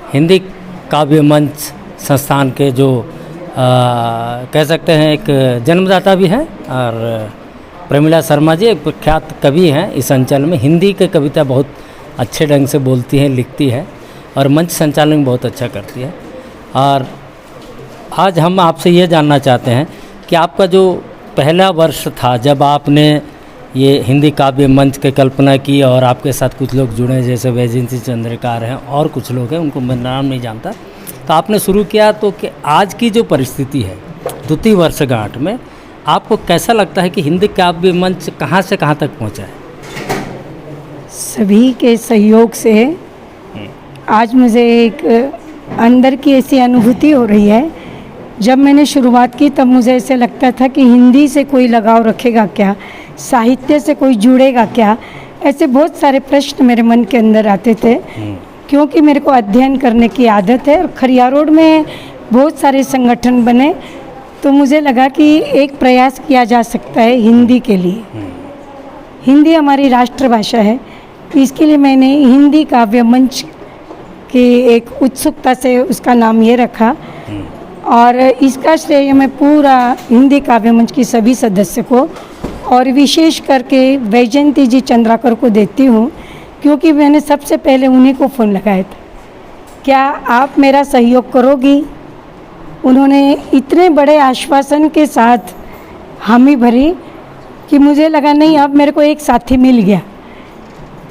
हिंदी काव्य मंच संस्थान के जो कह सकते हैं एक जन्मदाता भी हैं, और प्रमिला शर्मा जी एक प्रख्यात कवि हैं इस अंचल में। हिंदी के कविता बहुत अच्छे ढंग से बोलती हैं, लिखती है, और मंच संचालन बहुत अच्छा करती है। और आज हम आपसे ये जानना चाहते हैं कि आपका जो पहला वर्ष था जब आपने ये हिंदी काव्य मंच की कल्पना की, और आपके साथ कुछ लोग जुड़े जैसे वैजयंती चंद्रकार हैं और कुछ लोग हैं, उनको मैं नाम नहीं जानता, तो आपने शुरू किया, तो कि आज की जो परिस्थिति है द्वितीय वर्षगांठ में आपको कैसा लगता है कि हिंदी काव्य मंच कहाँ से कहाँ तक पहुँचा है? सभी के सहयोग से आज मुझे एक अंदर की ऐसी अनुभूति हो रही है। जब मैंने शुरुआत की तब मुझे ऐसे लगता था कि हिंदी से कोई लगाव रखेगा क्या, साहित्य से कोई जुड़ेगा क्या, ऐसे बहुत सारे प्रश्न मेरे मन के अंदर आते थे, क्योंकि मेरे को अध्ययन करने की आदत है और खरियार रोड में बहुत सारे संगठन बने, तो मुझे लगा कि एक प्रयास किया जा सकता है हिंदी के लिए। हिंदी हमारी राष्ट्रभाषा है, इसके लिए मैंने हिंदी काव्य मंच की एक उत्सुकता से उसका नाम ये रखा, और इसका श्रेय मैं पूरा हिंदी काव्य मंच की सभी सदस्य को और विशेष करके वैजयंती जी चंद्राकर को देती हूँ, क्योंकि मैंने सबसे पहले उन्हीं को फ़ोन लगाया था, क्या आप मेरा सहयोग करोगी? उन्होंने इतने बड़े आश्वासन के साथ हामी भरी कि मुझे लगा नहीं, अब मेरे को एक साथी मिल गया,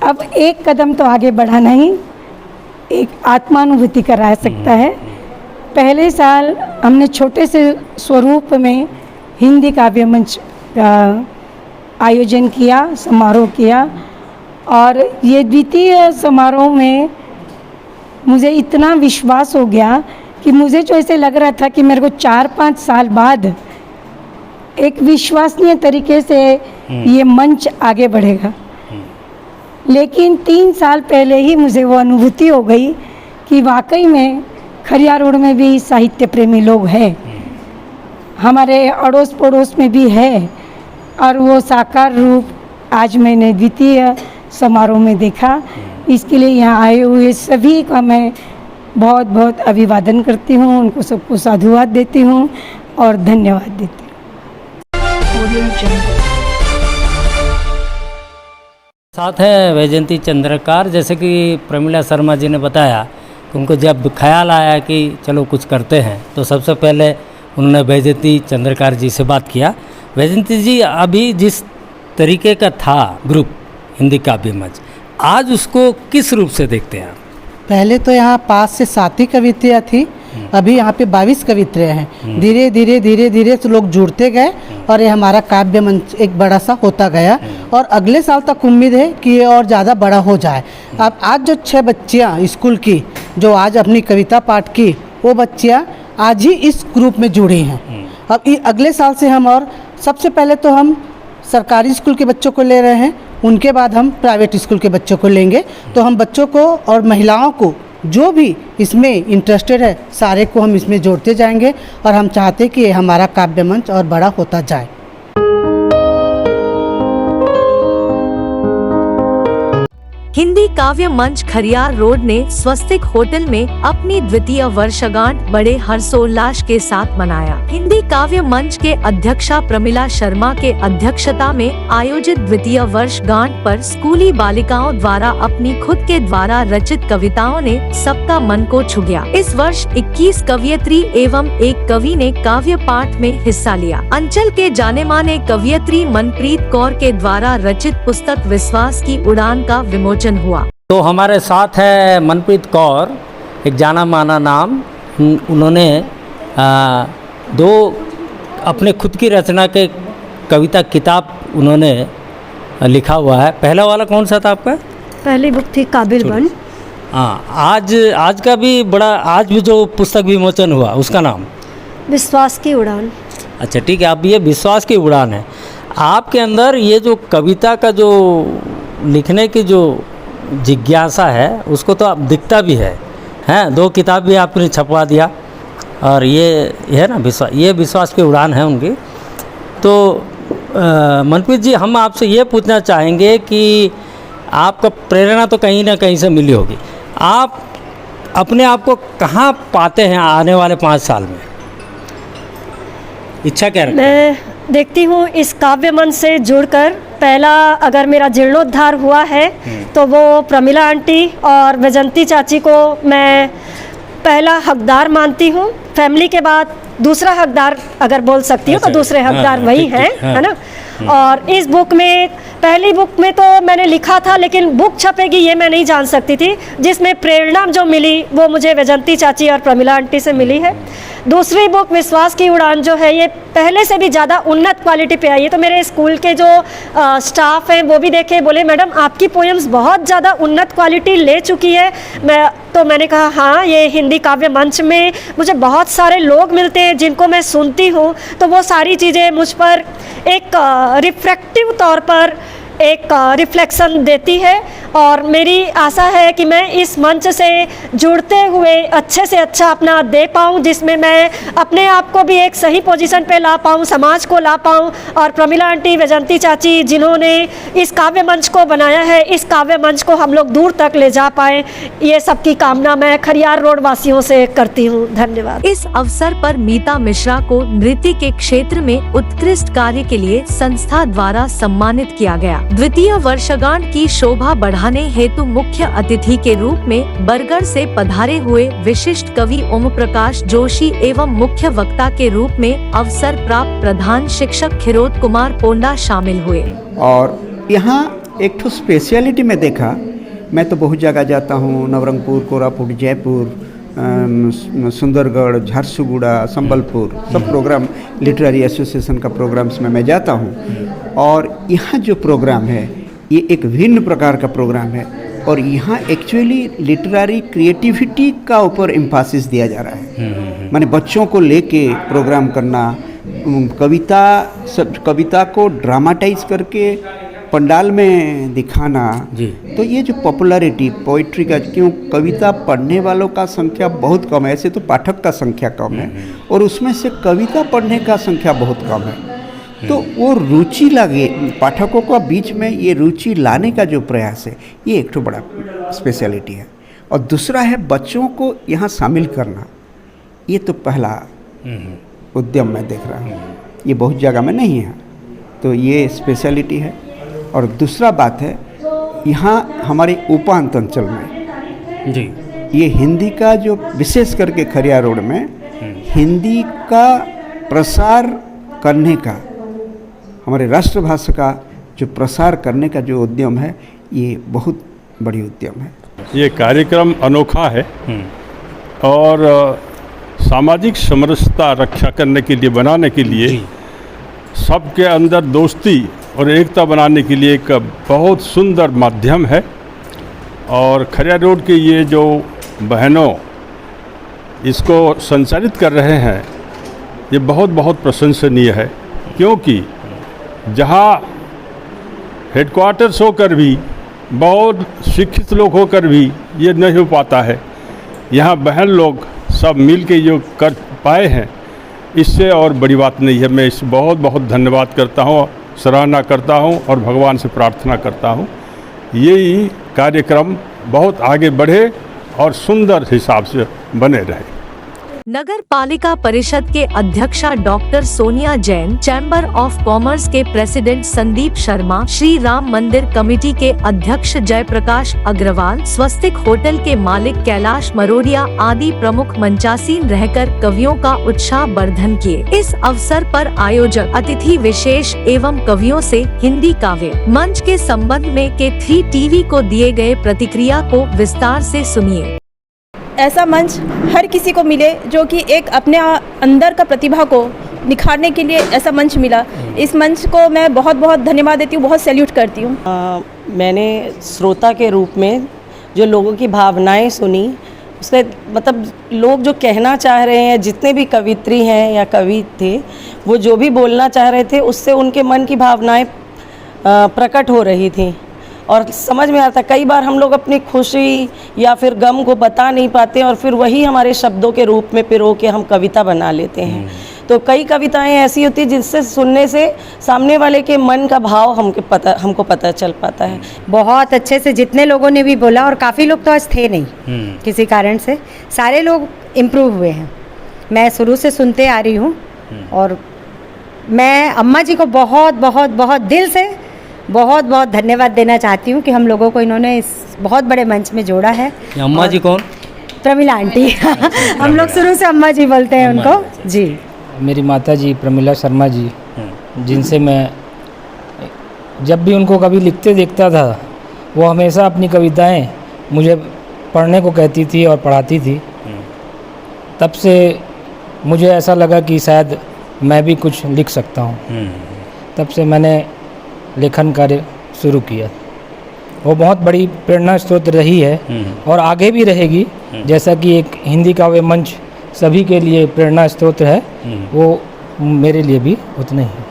अब एक कदम तो आगे बढ़ाना ही एक आत्मानुभूति करा सकता है। पहले साल हमने छोटे से स्वरूप में हिंदी काव्य मंच का आयोजन किया, समारोह किया, और ये द्वितीय समारोह में मुझे इतना विश्वास हो गया कि मुझे जो ऐसे लग रहा था कि मेरे को 4-5 साल बाद एक विश्वसनीय तरीके से ये मंच आगे बढ़ेगा। लेकिन 3 साल पहले ही मुझे वो अनुभूति हो गई कि वाकई में खरियार रोड में भी साहित्य प्रेमी लोग हैं, हमारे अड़ोस पड़ोस में भी है, और वो साकार रूप आज मैंने द्वितीय समारोह में देखा। इसके लिए यहाँ आए हुए सभी का मैं बहुत बहुत अभिवादन करती हूँ, उनको सबको साधुवाद देती हूँ और धन्यवाद देती हूँ। साथ है वैजयंती चंद्रकार। जैसे कि प्रमिला शर्मा जी ने बताया कि उनको जब ख्याल आया कि चलो कुछ करते हैं, तो सबसे पहले उन्होंने वैजयंती चंद्रकार जी से बात किया। वैजयंती जी, अभी जिस तरीके का था ग्रुप हिंदी काव्य मंच, आज उसको किस रूप से देखते हैं आप? पहले तो यहाँ 5 से 7 ही कविताएँ थी, अभी यहाँ पे 22 कविताएँ हैं। धीरे धीरे धीरे धीरे तो लोग जुड़ते गए और ये हमारा काव्य मंच एक बड़ा सा होता गया, और अगले साल तक उम्मीद है कि ये और ज़्यादा बड़ा हो जाए। अब आज जो 6 बच्चियाँ स्कूल की जो आज अपनी कविता पाठ की, वो बच्चियाँ आज ही इस ग्रुप में जुड़ी हैं। अब अगले साल से हम, और सबसे पहले तो हम सरकारी स्कूल के बच्चों को ले रहे हैं, उनके बाद हम प्राइवेट स्कूल के बच्चों को लेंगे। तो हम बच्चों को और महिलाओं को जो भी इसमें इंटरेस्टेड है सारे को हम इसमें जोड़ते जाएंगे, और हम चाहते हैं कि ये हमारा काव्य मंच और बड़ा होता जाए। हिंदी काव्य मंच खरियार रोड ने स्वस्तिक होटल में अपनी द्वितीय वर्षगांठ बड़े हर्षोल्लास के साथ मनाया। हिंदी काव्य मंच के अध्यक्षा प्रमिला शर्मा के अध्यक्षता में आयोजित द्वितीय वर्षगांठ पर स्कूली बालिकाओं द्वारा अपनी खुद के द्वारा रचित कविताओं ने सबका मन को छू गया। इस वर्ष 21 कवयित्री एवं एक कवि ने काव्य पाठ में हिस्सा लिया। अंचल के जाने माने कवयित्री मनप्रीत कौर के द्वारा रचित पुस्तक विश्वास की उड़ान का विमोचन हुआ। तो हमारे साथ है मनप्रीत कौर, एक जाना माना नाम। उन्होंने 2 अपने खुद की रचना के कविता किताब उन्होंने लिखा हुआ है। पहला वाला कौन सा था आपका? पहली बुक थी काबिल बन। हाँ, आज का भी बड़ा, आज भी जो पुस्तक विमोचन हुआ उसका नाम विश्वास की उड़ान। अच्छा, ठीक है। अब ये विश्वास की उड़ान है। आपके अंदर ये जो कविता का जो लिखने की जो जिज्ञासा है उसको तो आप दिखता भी है, हैं? 2 किताब भी आपने छपवा दिया, और ये है ना विश्वास की उड़ान है उनकी। तो मनप्रीत जी, हम आपसे ये पूछना चाहेंगे कि आपका प्रेरणा तो कहीं ना कहीं से मिली होगी। आप अपने आप को कहाँ पाते हैं आने वाले 5 साल में? इच्छा क्या रखते हैं? मैं देखती हूँ इस काव्य मंच से जुड़कर पहला अगर मेरा जीर्णोद्धार हुआ है तो वो प्रमिला आंटी और वैजंती चाची को मैं पहला हकदार मानती हूँ। फैमिली के बाद दूसरा हकदार अगर बोल सकती हूँ तो दूसरे हकदार वही हैं, है ना। और इस बुक में पहली बुक में तो मैंने लिखा था, लेकिन बुक छपेगी ये मैं नहीं जान सकती थी, जिसमें प्रेरणा जो मिली वो मुझे वैजंती चाची और प्रमिला आंटी से मिली है। दूसरी बुक विश्वास की उड़ान जो है ये पहले से भी ज़्यादा उन्नत क्वालिटी पे आई है। तो मेरे स्कूल के जो स्टाफ हैं वो भी देखे, बोले मैडम आपकी पोएम्स बहुत ज़्यादा उन्नत क्वालिटी ले चुकी है। मैंने कहा हाँ, ये हिंदी काव्य मंच में मुझे बहुत सारे लोग मिलते हैं जिनको मैं सुनती हूँ, तो वो सारी चीज़ें मुझ पर एक रिफ्लेक्टिव तौर पर एक रिफ्लेक्शन देती है। और मेरी आशा है कि मैं इस मंच से जुड़ते हुए अच्छे से अच्छा अपना दे पाऊँ, जिसमें मैं अपने आप को भी एक सही पोजीशन पे ला पाऊँ, समाज को ला पाऊँ। और प्रमिला आंटी, वैजंती चाची जिन्होंने इस काव्य मंच को बनाया है, इस काव्य मंच को हम लोग दूर तक ले जा पाएँ, ये सबकी कामना मैं खरियार रोड वासियों से करती हूँ। धन्यवाद। इस अवसर पर मीता मिश्रा को नृत्य के क्षेत्र में उत्कृष्ट कार्य के लिए संस्था द्वारा सम्मानित किया गया। द्वितीय वर्षगांठ की शोभा बढ़ाने हेतु मुख्य अतिथि के रूप में बरगढ़ से पधारे हुए विशिष्ट कवि ओम प्रकाश जोशी एवं मुख्य वक्ता के रूप में अवसर प्राप्त प्रधान शिक्षक खिरोत कुमार पोंडा शामिल हुए। और यहाँ एक तो स्पेशलिटी में देखा, मैं तो बहुत जगह जाता हूँ, नवरंगपुर, कोरापुट, जयपुर, सुंदरगढ़, झारसुगुड़ा, संबलपुर, सब प्रोग्राम लिटरेरी एसोसिएशन का प्रोग्राम्स में मैं जाता हूँ। और यहाँ जो प्रोग्राम है ये एक भिन्न प्रकार का प्रोग्राम है, और यहाँ एक्चुअली लिटरेरी क्रिएटिविटी का ऊपर एम्फासिस दिया जा रहा है। माने बच्चों को लेके प्रोग्राम करना, कविता को ड्रामाटाइज करके पंडाल में दिखाना जी। तो ये जो पॉपुलैरिटी पोइट्री का, क्यों कविता पढ़ने वालों का संख्या बहुत कम है, ऐसे तो पाठक का संख्या कम है और उसमें से कविता पढ़ने का संख्या बहुत कम है। तो वो रुचि लगे पाठकों का बीच में, ये रुचि लाने का जो प्रयास है ये एक तो बड़ा स्पेशलिटी है। और दूसरा है बच्चों को यहाँ शामिल करना, ये तो पहला उद्यम मैं देख रहा हूँ, ये बहुत जगह में नहीं है, तो ये स्पेशलिटी है। और दूसरा बात है यहाँ हमारे उपांत अंचल में जी ये हिंदी का जो विशेष करके खरियार रोड में हिंदी का प्रसार करने का, हमारे राष्ट्रभाषा का जो प्रसार करने का जो उद्यम है ये बहुत बड़ी उद्यम है। ये कार्यक्रम अनोखा है और सामाजिक समरसता रक्षा करने के लिए, बनाने के लिए, सबके अंदर दोस्ती और एकता बनाने के लिए एक बहुत सुंदर माध्यम है। और खरियार रोड के ये जो बहनों इसको संचालित कर रहे हैं ये बहुत बहुत प्रशंसनीय है, क्योंकि जहाँ हेडक्वार्टर्स होकर भी, बहुत शिक्षित लोग होकर भी ये नहीं हो पाता है, यहाँ बहन लोग सब मिल के जो कर पाए हैं, इससे और बड़ी बात नहीं है। मैं इस बहुत बहुत धन्यवाद करता हूँ, सराहना करता हूँ और भगवान से प्रार्थना करता हूँ यही कार्यक्रम बहुत आगे बढ़े और सुंदर हिसाब से बने रहे। नगर पालिका परिषद के अध्यक्षा doctor Sonia Jain, chamber of commerce के प्रेसिडेंट संदीप शर्मा, श्री राम मंदिर कमेटी के अध्यक्ष जयप्रकाश अग्रवाल, स्वस्तिक होटल के मालिक कैलाश मरोड़िया आदि प्रमुख मंचासीन रहकर कवियों का उत्साह वर्धन किए। इस अवसर पर आयोजक अतिथि विशेष एवं कवियों से हिंदी काव्य मंच के संबंध में K3 टीवी को दिए गए प्रतिक्रिया को विस्तार से सुनिए। ऐसा मंच हर किसी को मिले जो कि एक अपने अंदर का प्रतिभा को निखारने के लिए ऐसा मंच मिला। इस मंच को मैं बहुत बहुत धन्यवाद देती हूँ, बहुत सैल्यूट करती हूँ। मैंने श्रोता के रूप में जो लोगों की भावनाएं सुनी, उससे मतलब लोग जो कहना चाह रहे हैं, जितने भी कवित्री हैं या कवि थे, वो जो भी बोलना चाह रहे थे उससे उनके मन की भावनाएं प्रकट हो रही थी और समझ में आता। कई बार हम लोग अपनी खुशी या फिर गम को बता नहीं पाते और फिर वही हमारे शब्दों के रूप में पिरो के हम कविता बना लेते हैं। तो कई कविताएं ऐसी होती हैं जिससे सुनने से सामने वाले के मन का भाव हमको पता चल पाता है। बहुत अच्छे से जितने लोगों ने भी बोला, और काफ़ी लोग तो आज थे नहीं किसी कारण से, सारे लोग इम्प्रूव हुए हैं। मैं शुरू से सुनते आ रही हूँ और मैं अम्मा जी को बहुत बहुत बहुत दिल से बहुत बहुत धन्यवाद देना चाहती हूँ कि हम लोगों को इन्होंने इस बहुत बड़े मंच में जोड़ा है। अम्मा जी कौन? प्रमिला आंटी। हम लोग शुरू से अम्मा जी बोलते हैं उनको जी। मेरी माता जी प्रमिला शर्मा जी, जिनसे मैं जब भी उनको कभी लिखते देखता था, वो हमेशा अपनी कविताएं मुझे पढ़ने को कहती थी और पढ़ाती थी। तब से मुझे ऐसा लगा कि शायद मैं भी कुछ लिख सकता हूँ। तब से मैंने लेखन कार्य शुरू किया। वो बहुत बड़ी प्रेरणा स्रोत रही है और आगे भी रहेगी। जैसा कि एक हिंदी काव्य मंच सभी के लिए प्रेरणा स्रोत है, वो मेरे लिए भी उतना ही है।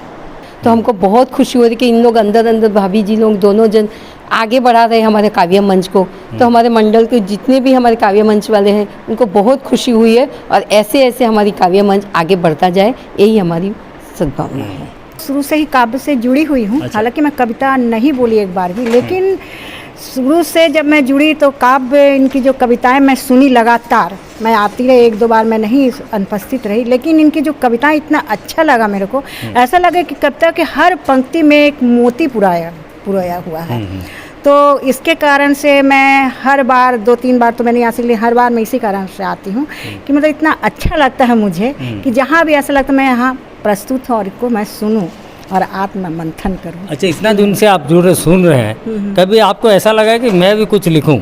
तो हमको बहुत खुशी हो रही कि इन लोग अंदर अंदर भाभी जी लोग दोनों जन आगे बढ़ा रहे हैं हमारे काव्य मंच को। तो हमारे मंडल के जितने भी हमारे काव्य मंच वाले हैं उनको बहुत खुशी हुई है और ऐसे ऐसे हमारी काव्य मंच आगे बढ़ता जाए, यही हमारी सद्भावना है। शुरू से ही काव्य से जुड़ी हुई हूँ। हालांकि मैं कविता नहीं बोली एक बार भी, लेकिन शुरू से जब मैं जुड़ी तो काव्य, इनकी जो कविताएं मैं सुनी लगातार। मैं आती रही, एक दो बार मैं नहीं अनुपस्थित रही, लेकिन इनकी जो कविताएं इतना अच्छा लगा मेरे को। ऐसा लगा कि कविता के हर पंक्ति में एक मोती पुराया हुआ है। तो इसके कारण से मैं हर बार 2-3 बार तो मैंने यहाँ से लिए, हर बार मैं इसी कारण से आती हूँ कि मतलब इतना अच्छा लगता है मुझे कि जहाँ भी ऐसा लगता है मैं यहाँ प्रस्तुत हूँ और इसको मैं सुनूँ और आत्म मंथन करूँ। अच्छा, इतना दिन से आप जुड़ रहे सुन रहे हैं, कभी आपको ऐसा लगा कि मैं भी कुछ लिखूं?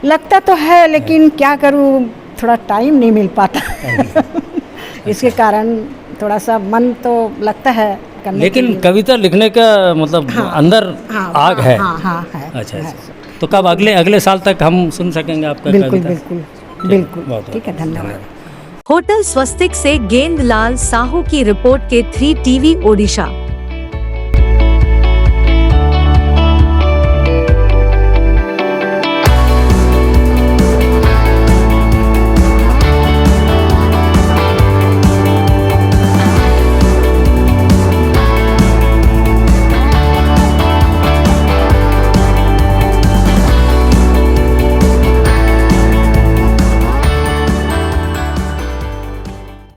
लगता तो है, लेकिन क्या करूँ, थोड़ा टाइम नहीं मिल पाता। इसके कारण थोड़ा सा मन तो लगता है करने। लेकिन कविता लिखने का मतलब अंदर आग है। है। अच्छा। तो कब अगले साल तक हम सुन सकेंगे आपका कविता? बिल्कुल। ठीक है, धन्यवाद। होटल स्वस्तिक से गेंदलाल साहू की रिपोर्ट, K3 TV ओडिशा।